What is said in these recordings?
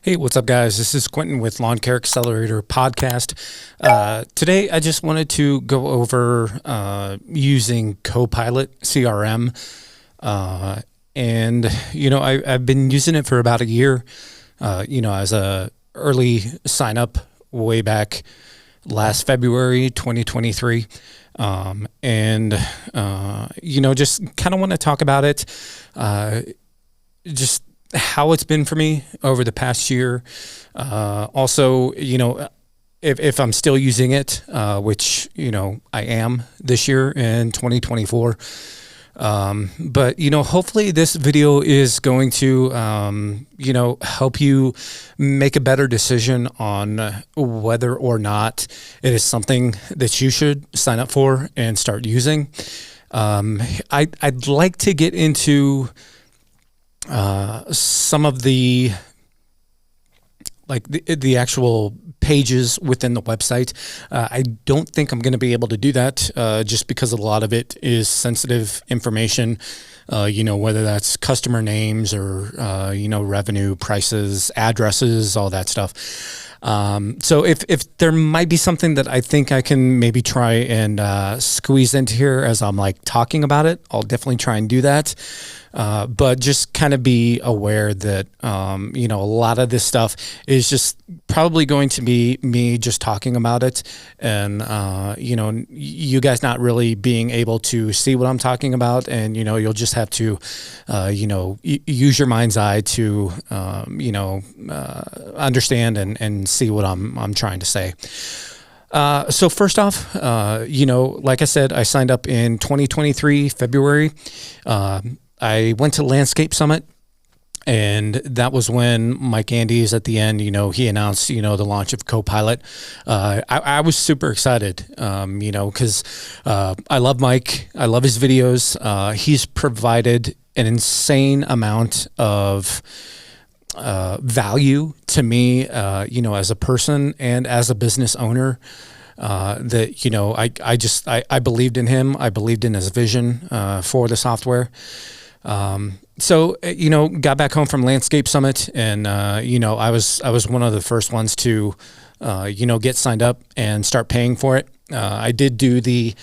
Hey, what's up, guys? This is Quentin with Lawn Care Accelerator podcast. Today, I just wanted to go over using Copilot CRM. I've been using it for about a year, as a early sign up way back last February 2023. Just kind of want to talk about it. Just how it's been for me over the past year. Also, if I'm still using it, which, I am this year in 2024. But hopefully this video is going to, help you make a better decision on whether or not it is something that you should sign up for and start using. I'd like to get into some of the actual pages within the website. I don't think I'm going to be able to do that just because a lot of it is sensitive information, whether that's customer names or, revenue, prices, addresses, all that stuff. So if there might be something that I think I can maybe try and squeeze into here as I'm talking about it, I'll definitely try and do that. But just kind of be aware that, a lot of this stuff is just probably going to be me just talking about it and, you guys not really being able to see what I'm talking about. And, you'll just have to, use your mind's eye to, understand and see what I'm trying to say. So first off, like I said, I signed up in 2023, February. I went to Landscape Summit, and that was when Mike Andes at the end, he announced, the launch of Copilot. I was super excited, because I love Mike. I love his videos. He's provided an insane amount of value to me, as a person and as a business owner. I believed in him. I believed in his vision for the software. So got back home from Landscape Summit, and I was one of the first ones to get signed up and start paying for it. I did do the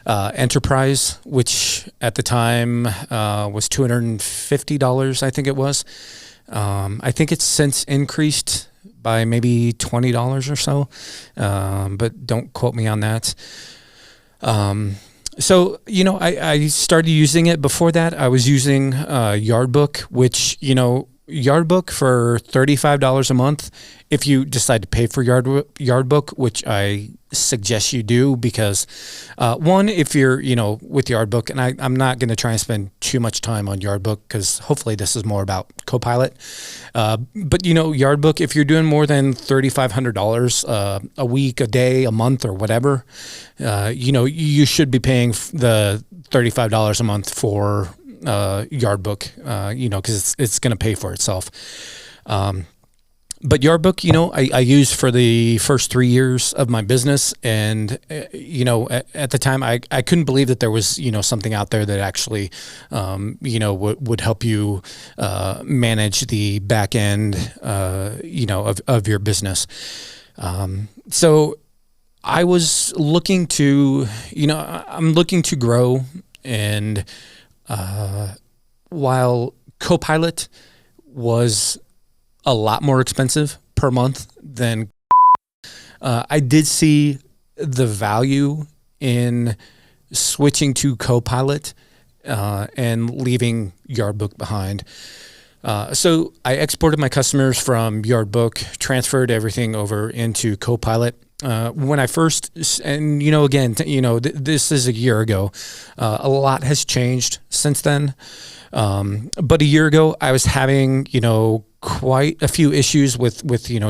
Enterprise, which at the time was $250, I think it was. I think it's since increased by maybe $20 or so, but don't quote me on that. So, I started using it. Before that, I was using Yardbook, which, Yardbook for $35 a month. If you decide to pay for Yardbook, which I suggest you do, because one, if you're, with Yardbook, and I'm not going to try and spend too much time on Yardbook because hopefully this is more about Copilot. But, Yardbook, if you're doing more than $3,500 a week, a day, a month, or whatever, you should be paying the $35 a month for Yardbook, because it's going to pay for itself. But Yardbook, I used for the first 3 years of my business. And, at the time, I couldn't believe that there was, something out there that actually, would help you manage the back end, of your business. So I was looking to, I'm looking to grow. And while Copilot was a lot more expensive per month than I did see the value in switching to Copilot and leaving Yardbook behind. So I exported my customers from Yardbook, transferred everything over into Copilot. When I first, and again, this is a year ago. A lot has changed since then. But a year ago, I was having, quite a few issues with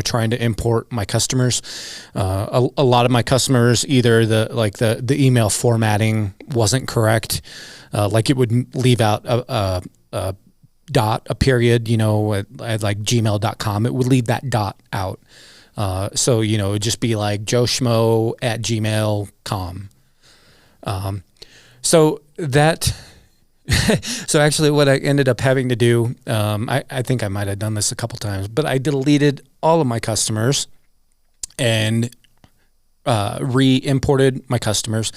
trying to import my customers. A lot of my customers, either the email formatting wasn't correct, it would leave out a dot, a period, at gmail.com. It would leave that dot out. So it would just be like joeschmo@gmail.com. So that So actually what I ended up having to do, I think I might have done this a couple times, but I deleted all of my customers and re-imported my customers.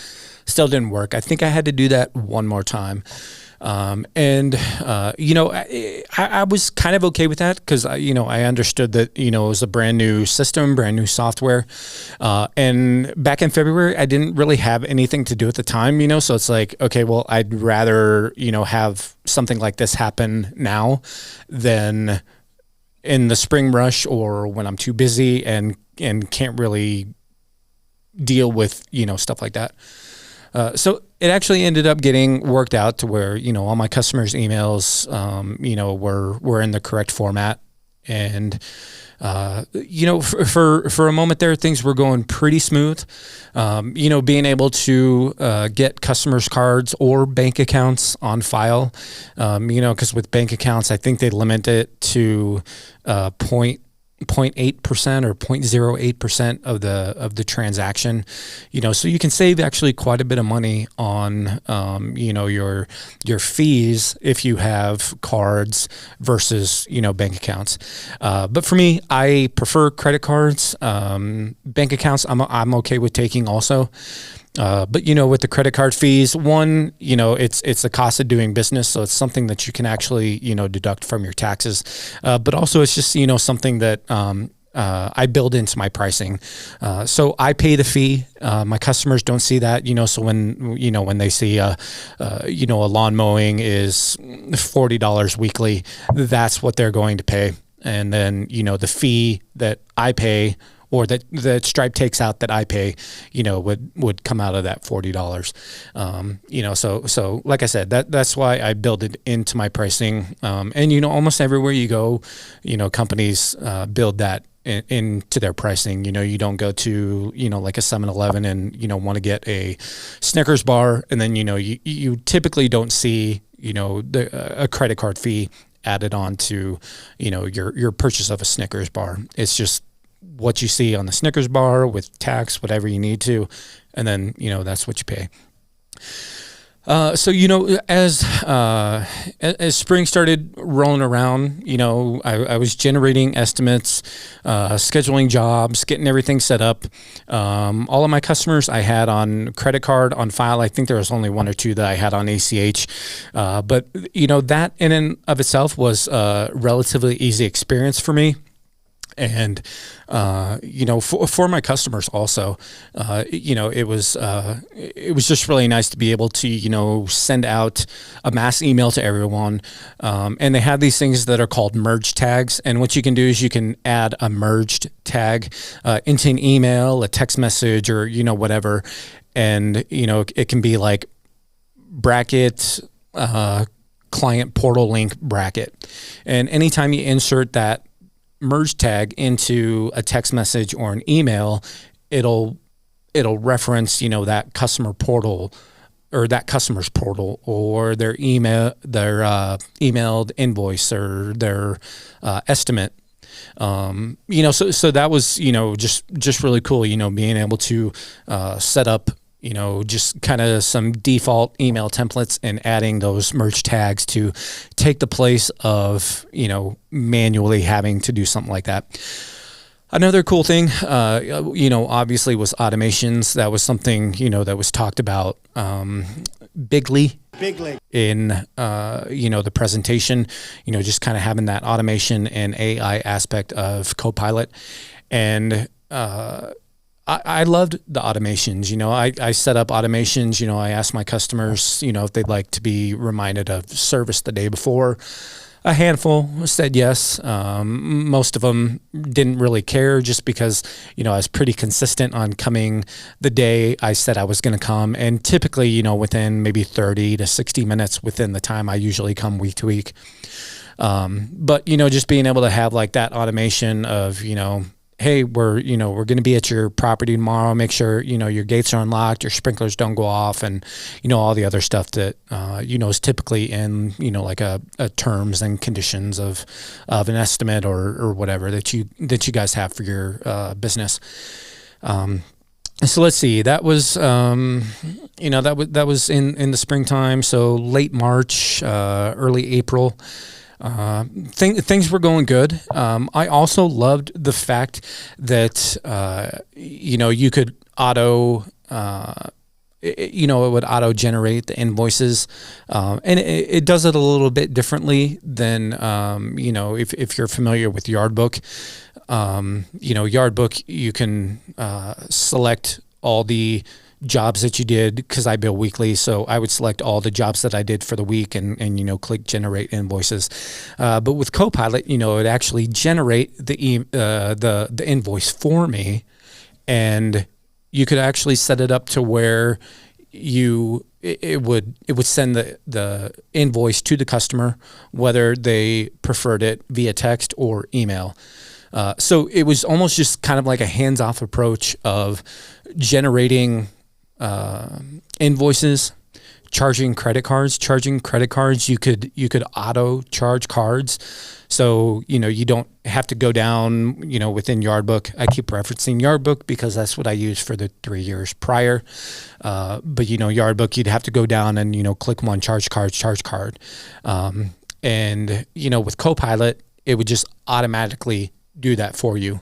Still didn't work. I think I had to do that one more time. I was kind of okay with that because, I understood that, it was a brand new system, brand new software. And back in February, I didn't really have anything to do at the time, so it's like, okay, well, I'd rather, have something like this happen now than in the spring rush or when I'm too busy and can't really deal with, stuff like that. So it actually ended up getting worked out to where, all my customers' emails, were in the correct format. And, for a moment there, things were going pretty smooth. Being able to get customers' cards or bank accounts on file, because with bank accounts, I think they limit it to 0.8% or 0.08% of the transaction, so you can save actually quite a bit of money on, your fees if you have cards versus, bank accounts. But for me, I prefer credit cards. Bank accounts, I'm okay with taking also. But with the credit card fees, one, it's the cost of doing business. So it's something that you can actually, deduct from your taxes. But also it's just, something that, I build into my pricing. So I pay the fee. My customers don't see that, so when they see, a lawn mowing is $40 weekly, that's what they're going to pay. And then, the fee that I pay or that Stripe takes out that I pay, would come out of that $40. So like I said, that's why I build it into my pricing. And almost everywhere you go, companies build that into their pricing. You don't go to, like a 7-Eleven and, want to get a Snickers bar. And then, you typically don't see, a credit card fee added on to, your purchase of a Snickers bar. It's just what you see on the Snickers bar with tax, whatever you need to, and then, that's what you pay. So, as spring started rolling around, I was generating estimates, scheduling jobs, getting everything set up. All of my customers I had on credit card on file. I think there was only one or two that I had on ACH. But, that in and of itself was a relatively easy experience for me. And, for my customers also, it was just really nice to be able to, send out a mass email to everyone. And they have these things that are called merge tags. And what you can do is you can add a merged tag, into an email, a text message, or, whatever. And, it can be like bracket, client portal link bracket. And anytime you insert that merge tag into a text message or an email, it'll reference, that customer portal or that customer's portal or their email, their emailed invoice or their estimate. So that was, just really cool, being able to set up, just kind of some default email templates and adding those merge tags to take the place of, manually having to do something like that. Another cool thing, obviously was automations. That was something, that was talked about bigly in, the presentation, just kind of having that automation and AI aspect of Copilot. And I loved the automations. I set up automations. I asked my customers, if they'd like to be reminded of service the day before. A handful said yes. Most of them didn't really care just because, I was pretty consistent on coming the day I said I was going to come. And typically, within maybe 30 to 60 minutes within the time I usually come week to week. But, just being able to have like that automation of, hey, we're going to be at your property tomorrow. Make sure, your gates are unlocked, your sprinklers don't go off, and, all the other stuff that, is typically in, like a terms and conditions of an estimate or whatever that you guys have for your business. So let's see. That was, that was in the springtime. So late March, early April. Things were going good. I also loved the fact that you could it would auto generate the invoices, and it does it a little bit differently than if you're familiar with Yardbook. Yardbook, you can select all the jobs that you did, because I bill weekly. So I would select all the jobs that I did for the week and click generate invoices. But with Copilot, it would actually generate the invoice for me, and you could actually set it up to where it would send the invoice to the customer, whether they preferred it via text or email. So it was almost just kind of like a hands-off approach of generating invoices, charging credit cards. You could auto charge cards. So, you don't have to go down, within Yardbook. I keep referencing Yardbook because that's what I used for the 3 years prior. But, Yardbook, you'd have to go down and, click one, charge card. And, with Copilot, it would just automatically do that for you.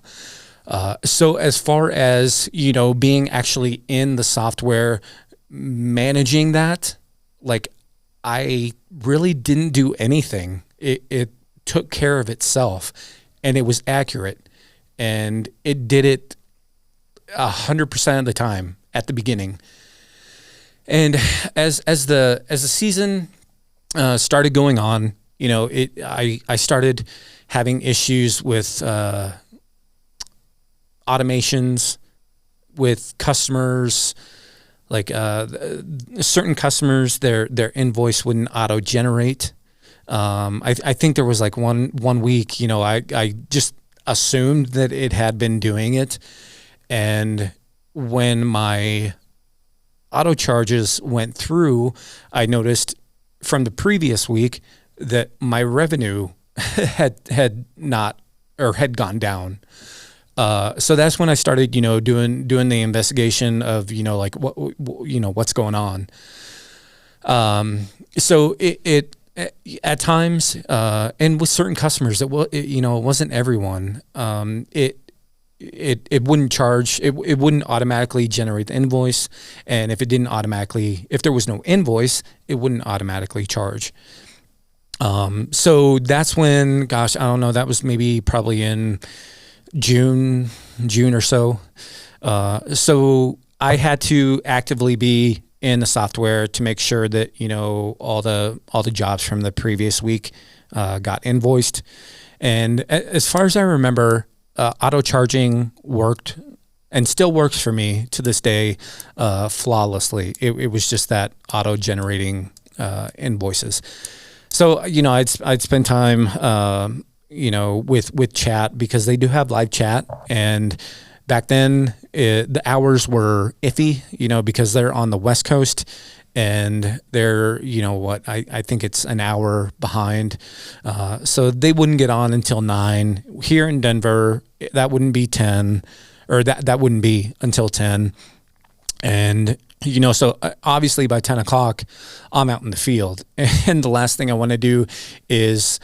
So as far as, being actually in the software, managing that, like, I really didn't do anything. It took care of itself, and it was accurate, and it did it 100% of the time at the beginning. And as the season started going on, I started having issues with automations with customers. Like certain customers, their invoice wouldn't auto generate. I think there was like one week, I just assumed that it had been doing it, and when my auto charges went through, I noticed from the previous week that my revenue had not, or had gone down. So that's when I started, doing the investigation of, like what's going on. So it at times, and with certain customers, it wasn't everyone. It wouldn't charge. It wouldn't automatically generate the invoice, and if there was no invoice, it wouldn't automatically charge. So that's when, gosh, I don't know. That was probably in June or so. So I had to actively be in the software to make sure that, all the jobs from the previous week, got invoiced. And as far as I remember, auto charging worked and still works for me to this day, flawlessly. It was just that auto generating, invoices. So, I'd spend time, with chat, because they do have live chat. And back then, the hours were iffy, because they're on the West Coast, and they're, I think it's an hour behind. So they wouldn't get on until 9. Here in Denver, that wouldn't be 10, or that wouldn't be until 10. And, so obviously by 10 o'clock, I'm out in the field. And the last thing I want to do is,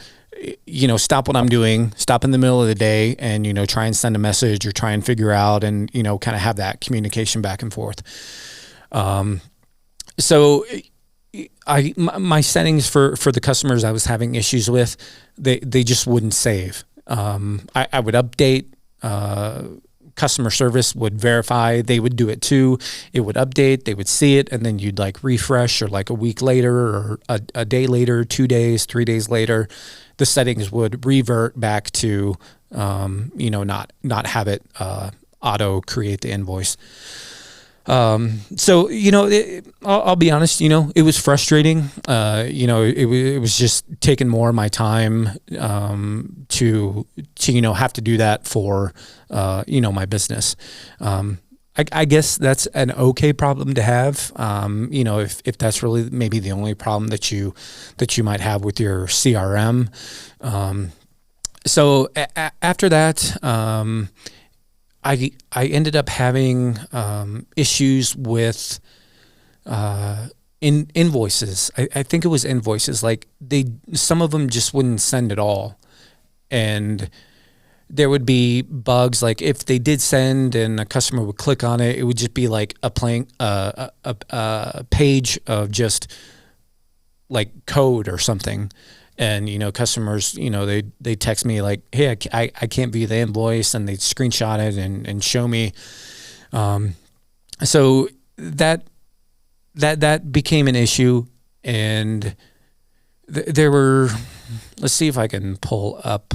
stop what I'm doing, stop in the middle of the day, and, try and send a message or try and figure out and, kind of have that communication back and forth. So my settings for the customers I was having issues with, they just wouldn't save. I would update, customer service would verify, they would do it too. It would update, they would see it, and then you'd like refresh, or like a week later, or a day later, 2 days, 3 days later, the settings would revert back to, not have it auto create the invoice. So, I'll be honest, it was frustrating. It was just taking more of my time, to have to do that for, my business. I guess that's an okay problem to have. If that's really maybe the only problem that you might have with your CRM. So after that, I ended up having issues with invoices. I think it was invoices. Like some of them just wouldn't send at all, and there would be bugs. Like if they did send and a customer would click on it, it would just be like a page of just like code or something. And, customers, they text me like, hey, I can't view the invoice, and they'd screenshot it and show me. So that became an issue. And there were, let's see if I can pull up,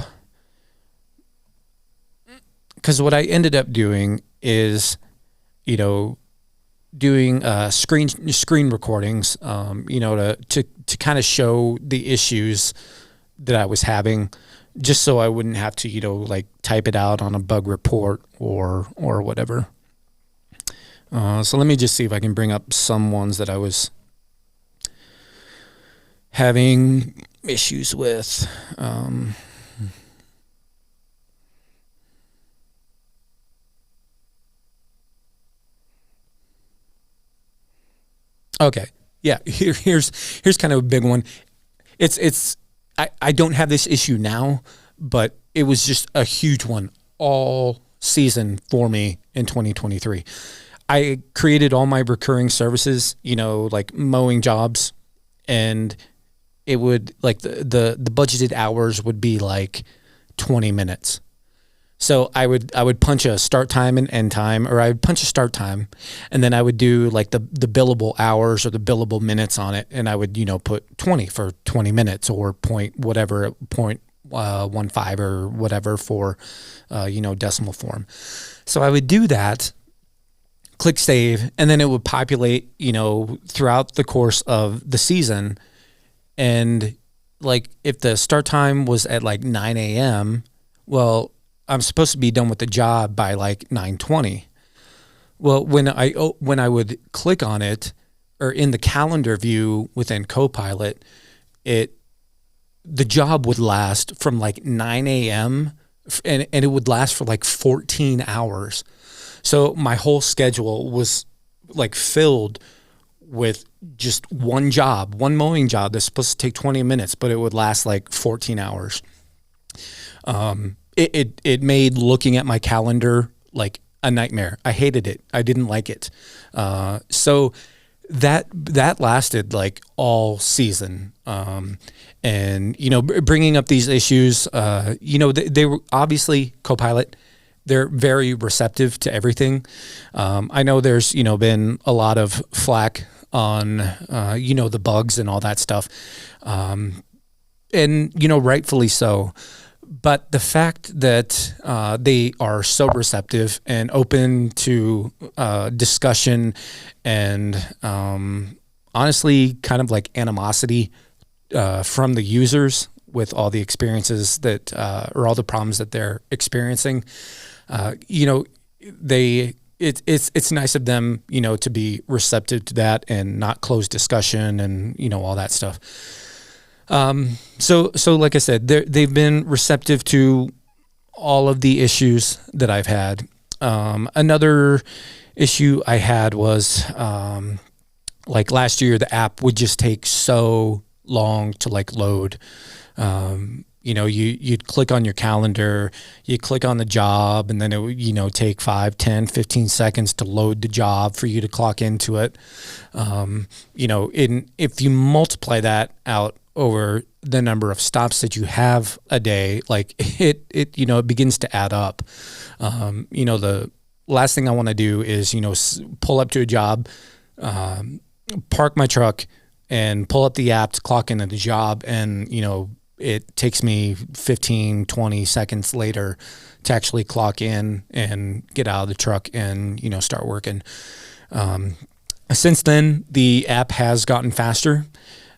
because what I ended up doing is, doing screen recordings, to kind of show the issues that I was having, just so I wouldn't have to, like type it out on a bug report or whatever. So let me just see if I can bring up some ones that I was having issues with. Okay. Yeah. Here's kind of a big one. I don't have this issue now, but it was just a huge one all season for me in 2023. I created all my recurring services, like mowing jobs, and it would like the budgeted hours would be like 20 minutes. So I would punch a start time and end time, or I would punch a start time, and then I would do like the billable hours or the billable minutes on it, and I would put 20 for 20 minutes, or point 0.15 or whatever for decimal form. So I would do that, click save, and then it would populate throughout the course of the season. And like if the start time was at like 9 a.m., well, I'm supposed to be done with the job by like 9:20. Well, when I would click on it, or in the calendar view within Copilot, the job would last from like 9 a.m. and it would last for like 14 hours. So my whole schedule was like filled with just one mowing job that's supposed to take 20 minutes, but it would last like 14 hours. It made looking at my calendar like a nightmare. I hated it. I didn't like it. So that lasted like all season. And bringing up these issues, they were obviously Copilot. They're very receptive to everything. I know there's been a lot of flack on the bugs and all that stuff, and rightfully so. But the fact that they are so receptive and open to discussion and honestly kind of like animosity from the users with all the experiences that or all the problems that they're experiencing, it's nice of them, to be receptive to that and not close discussion and all that stuff. So like I said, they've been receptive to all of the issues that I've had. Another issue I had was, like last year, the app would just take so long to like load. You'd click on your calendar, you click on the job, and then it would, take 5, 10, 15 seconds to load the job for you to clock into it. If you multiply that out over the number of stops that you have a day, like it begins to add up. The last thing I want to do is, pull up to a job, park my truck and pull up the app to clock into the job. And, it takes me 15, 20 seconds later to actually clock in and get out of the truck and, start working. Since then, the app has gotten faster.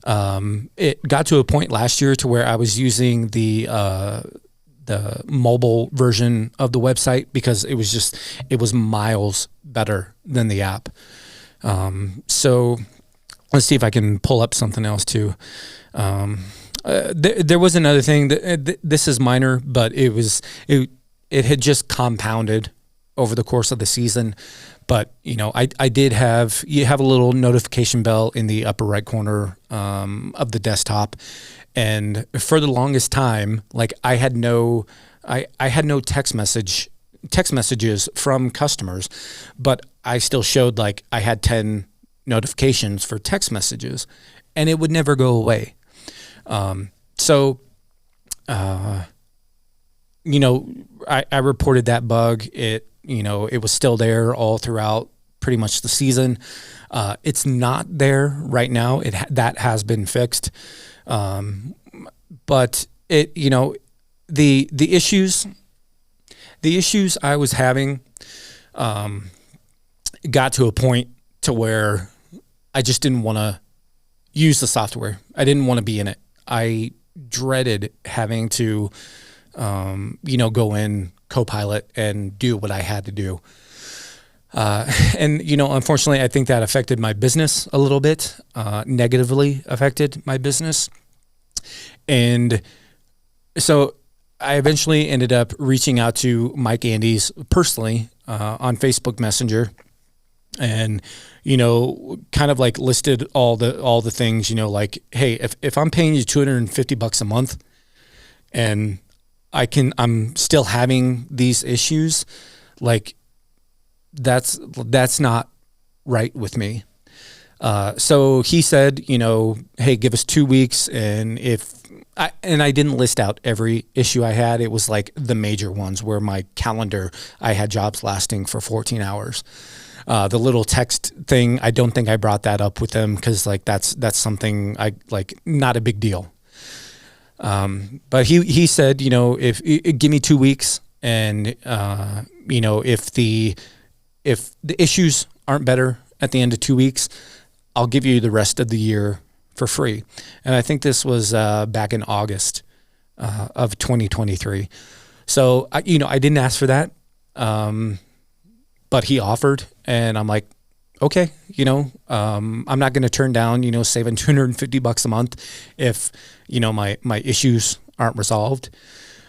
It got to a point last year to where I was using the mobile version of the website because it was miles better than the app. So let's see if I can pull up something else too. There was another thing that this is minor, but it had just compounded over the course of the season. But, I did have a little notification bell in the upper right corner of the desktop. And for the longest time, like I had no text messages from customers, but I still showed like I had 10 notifications for text messages, and it would never go away. I reported that bug. It was still there all throughout pretty much the season. It's not there right now. That has been fixed. But the issues I was having, got to a point to where I just didn't want to use the software. I didn't want to be in it. I dreaded having to, go in Copilot and do what I had to do. Unfortunately, I think that affected my business a little bit, negatively affected my business. And so I eventually ended up reaching out to Mike Andes personally on Facebook Messenger, and kind of like listed all the things, like, hey, if I'm paying you $250 a month and I'm still having these issues, like that's not right with me. So he said, hey, give us 2 weeks. And I didn't list out every issue I had. It was like the major ones where my calendar, I had jobs lasting for 14 hours. The little text thing, I don't think I brought that up with them because like that's something I like, not a big deal. But he said, if give me 2 weeks, and if the issues aren't better at the end of 2 weeks, I'll give you the rest of the year for free. And I think this was back in August of 2023. So I didn't ask for that, but he offered, and I'm like, okay, I'm not going to turn down, saving $250 a month if, my issues aren't resolved.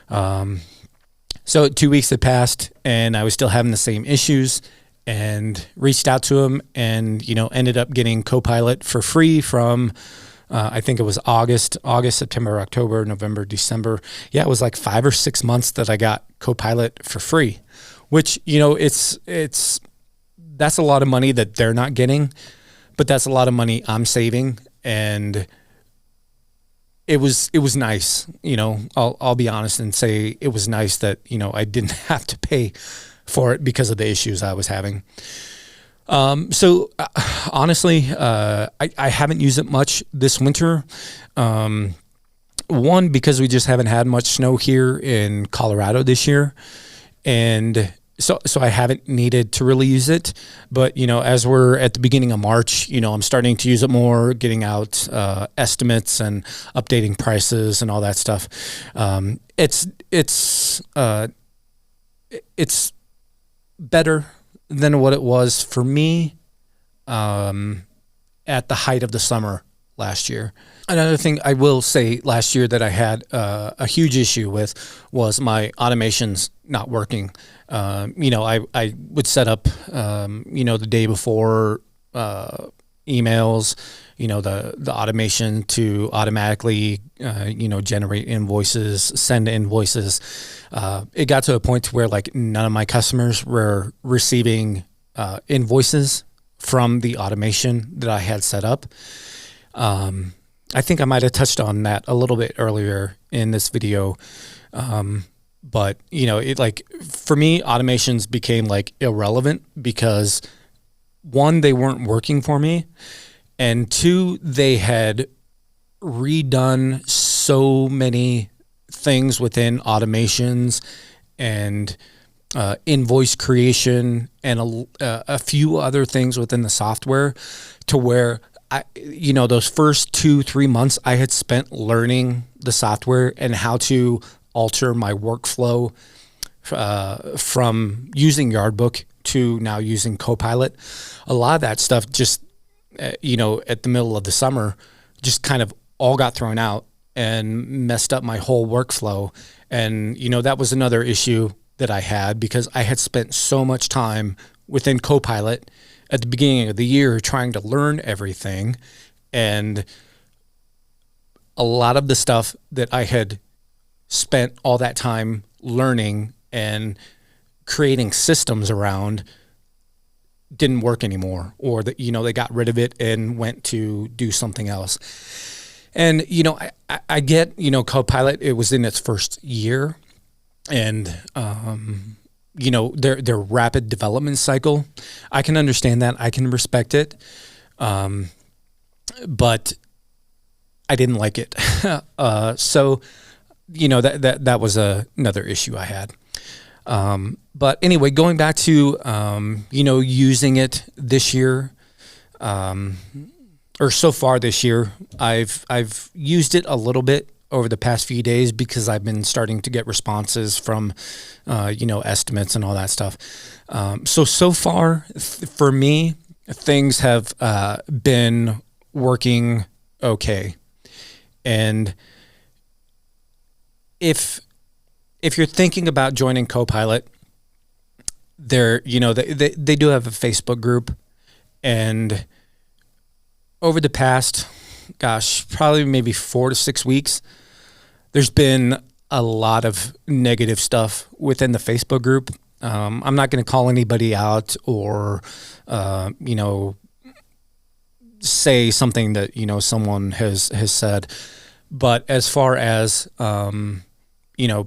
So 2 weeks had passed, and I was still having the same issues, and reached out to him, and, ended up getting Copilot for free from, I think it was August, September, October, November, December. Yeah, it was like 5 or 6 months that I got Copilot for free, which, that's a lot of money that they're not getting, but that's a lot of money I'm saving. And it was nice, I'll be honest and say it was nice that, I didn't have to pay for it because of the issues I was having. Honestly, I haven't used it much this winter. One, because we just haven't had much snow here in Colorado this year. And so I haven't needed to really use it, but, as we're at the beginning of March, I'm starting to use it more, getting out, estimates and updating prices and all that stuff. It's better than what it was for me, at the height of the summer last year. Another thing I will say last year that I had a huge issue with was my automations not working. I would set up, the day before emails, the automation to automatically, generate invoices, send invoices. It got to a point where like none of my customers were receiving invoices from the automation that I had set up. I think I might have touched on that a little bit earlier in this video. But it like, for me, automations became like irrelevant because 1, they weren't working for me. And 2, they had redone so many things within automations and invoice creation and a few other things within the software to where those first 2-3 months I had spent learning the software and how to alter my workflow from using Yardbook to now using Copilot. A lot of that stuff just, at the middle of the summer, just kind of all got thrown out and messed up my whole workflow. And, that was another issue that I had because I had spent so much time within Copilot at the beginning of the year trying to learn everything. And a lot of the stuff that I had spent all that time learning and creating systems around didn't work anymore, or that, they got rid of it and went to do something else. And, I get, Copilot, it was in its first year, and, their rapid development cycle. I can understand that. I can respect it. But I didn't like it. So, that was another issue I had. But anyway, going back to, using it this year, or so far this year, I've used it a little bit over the past few days because I've been starting to get responses from, estimates and all that stuff. So far for me, things have, been working okay. And if you're thinking about joining Copilot, they do have a Facebook group, and over the past, probably maybe 4 to 6 weeks, there's been a lot of negative stuff within the Facebook group. I'm not going to call anybody out or, say something that, someone has said. But as far as,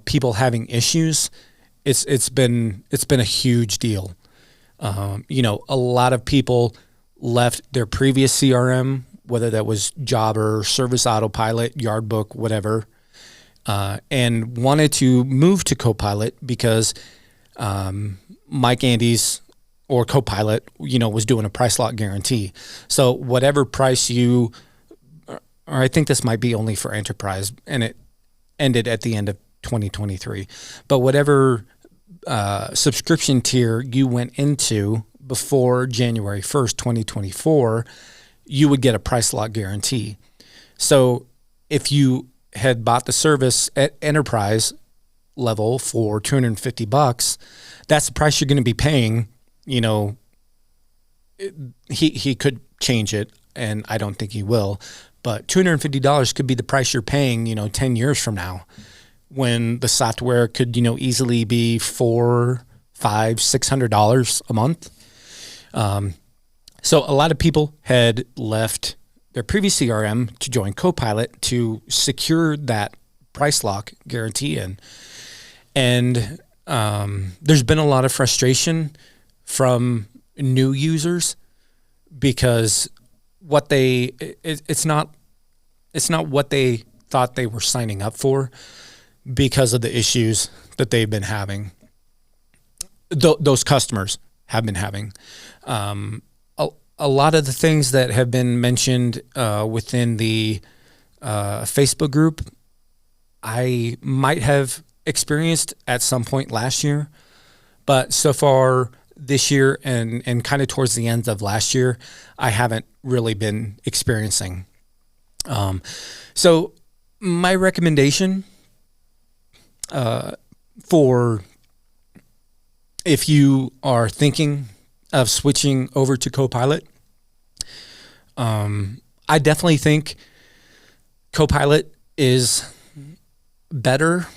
people having issues, it's been a huge deal. A lot of people left their previous CRM, whether that was Jobber, Service Autopilot, Yardbook, whatever, and wanted to move to Copilot because Mike Andes or Copilot, was doing a price lock guarantee. So whatever price or I think this might be only for enterprise, and it ended at the end of 2023. But whatever subscription tier you went into before January 1st, 2024, you would get a price lock guarantee. So if you had bought the service at enterprise level for $250, that's the price you're going to be paying. He could change it, and I don't think he will, but $250 could be the price you're paying, 10 years from now, when the software could, easily be $400, $500, $600 a month. So a lot of people had left their previous CRM to join Copilot to secure that price lock guarantee in. And there's been a lot of frustration from new users because it's not what they thought they were signing up for because of the issues that they've been having. Those customers have been having. A lot of the things that have been mentioned within the Facebook group, I might have experienced at some point last year, but so far this year and kind of towards the end of last year, I haven't really been experiencing. So my recommendation for if you are thinking of switching over to Copilot, I definitely think Copilot is better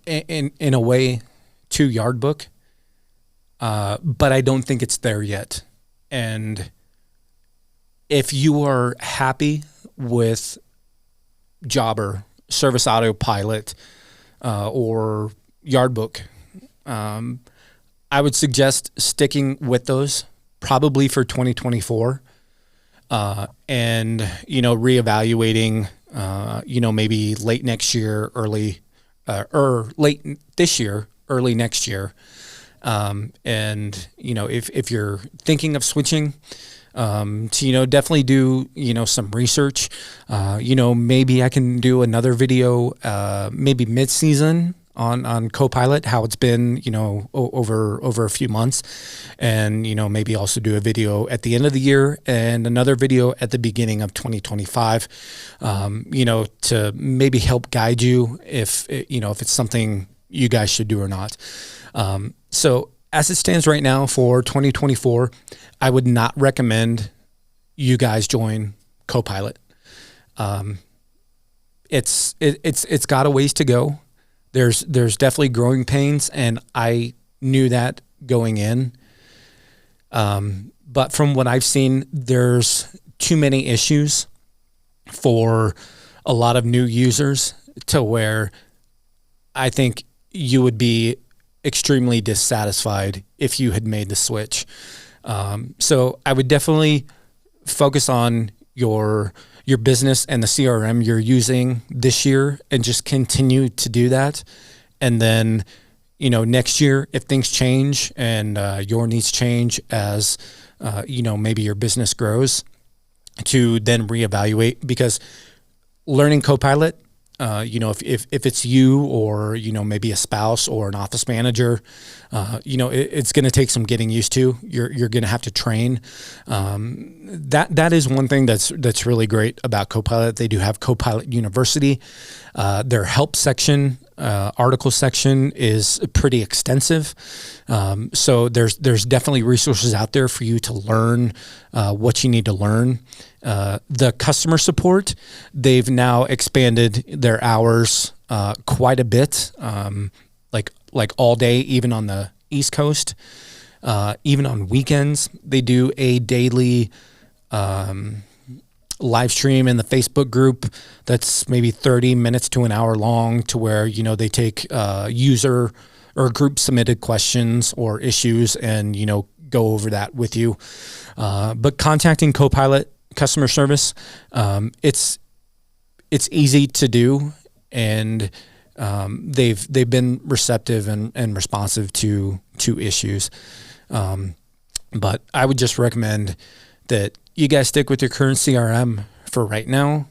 in a way to Yardbook, but I don't think it's there yet. And if you are happy with Jobber, Service Autopilot, or Yardbook, I would suggest sticking with those probably for 2024, and, reevaluating, maybe late next year, or late this year, early next year. And, if you're thinking of switching, to, definitely do, some research. Maybe I can do another video, maybe mid-season on Copilot, how it's been, over a few months, and, maybe also do a video at the end of the year and another video at the beginning of 2025, to maybe help guide you if it's something, you guys should do or not. So as it stands right now for 2024, I would not recommend you guys join Copilot. It's got a ways to go. There's definitely growing pains, and I knew that going in. But from what I've seen, there's too many issues for a lot of new users to where I think you would be extremely dissatisfied if you had made the switch. So I would definitely focus on your business and the CRM you're using this year and just continue to do that. And then, next year, if things change and your needs change as, maybe your business grows, to then reevaluate, because learning Copilot, if it's you or, maybe a spouse or an office manager, it's going to take some getting used to. You're going to have to train. That is one thing that's really great about Copilot. They do have Copilot University. Their help section, article section is pretty extensive. So there's definitely resources out there for you to learn what you need to learn. The customer support, they've now expanded their hours quite a bit, like all day, even on the East Coast, even on weekends. They do a daily live stream in the Facebook group that's maybe 30 minutes to an hour long, to where, they take user or group submitted questions or issues and, go over that with you. But contacting Copilot customer service, it's easy to do, and they've been receptive and responsive to issues. But I would just recommend that you guys stick with your current CRM for right now,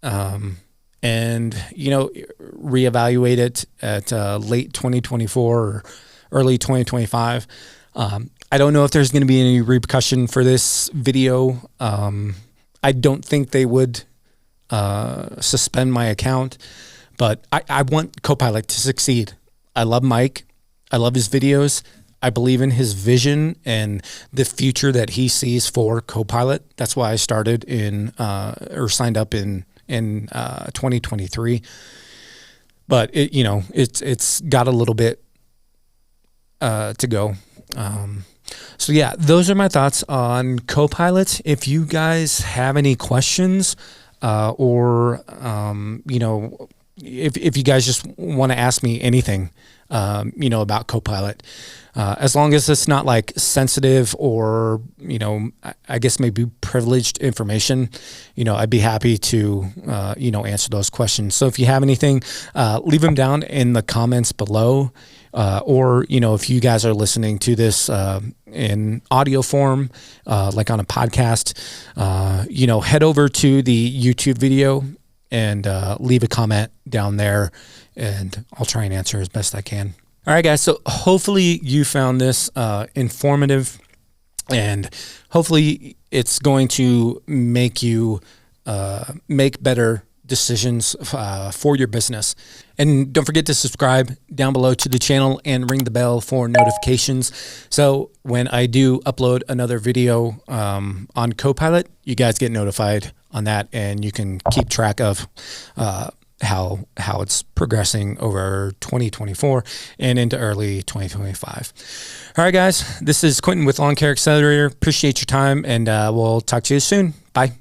and reevaluate it at late 2024 or early 2025. I don't know if there's going to be any repercussion for this video. I don't think they would suspend my account, but I want Copilot to succeed. I love Mike. I love his videos. I believe in his vision and the future that he sees for Copilot. That's why I started signed up in 2023. But it's got a little bit to go. So yeah, those are my thoughts on Copilot. If you guys have any questions, or if you guys just want to ask me anything, about Copilot, as long as it's not like sensitive or, I guess maybe privileged information, I'd be happy to, answer those questions. So if you have anything, leave them down in the comments below. Or, if you guys are listening to this in audio form, like on a podcast, head over to the YouTube video and leave a comment down there, and I'll try and answer as best I can. All right, guys. So hopefully you found this informative, and hopefully it's going to make you make better decisions for your business. And don't forget to subscribe down below to the channel and ring the bell for notifications. So when I do upload another video on Copilot, you guys get notified on that, and you can keep track of how it's progressing over 2024 and into early 2025. All right, guys, this is Quentin with Lawn Care Accelerator. Appreciate your time, and we'll talk to you soon. Bye.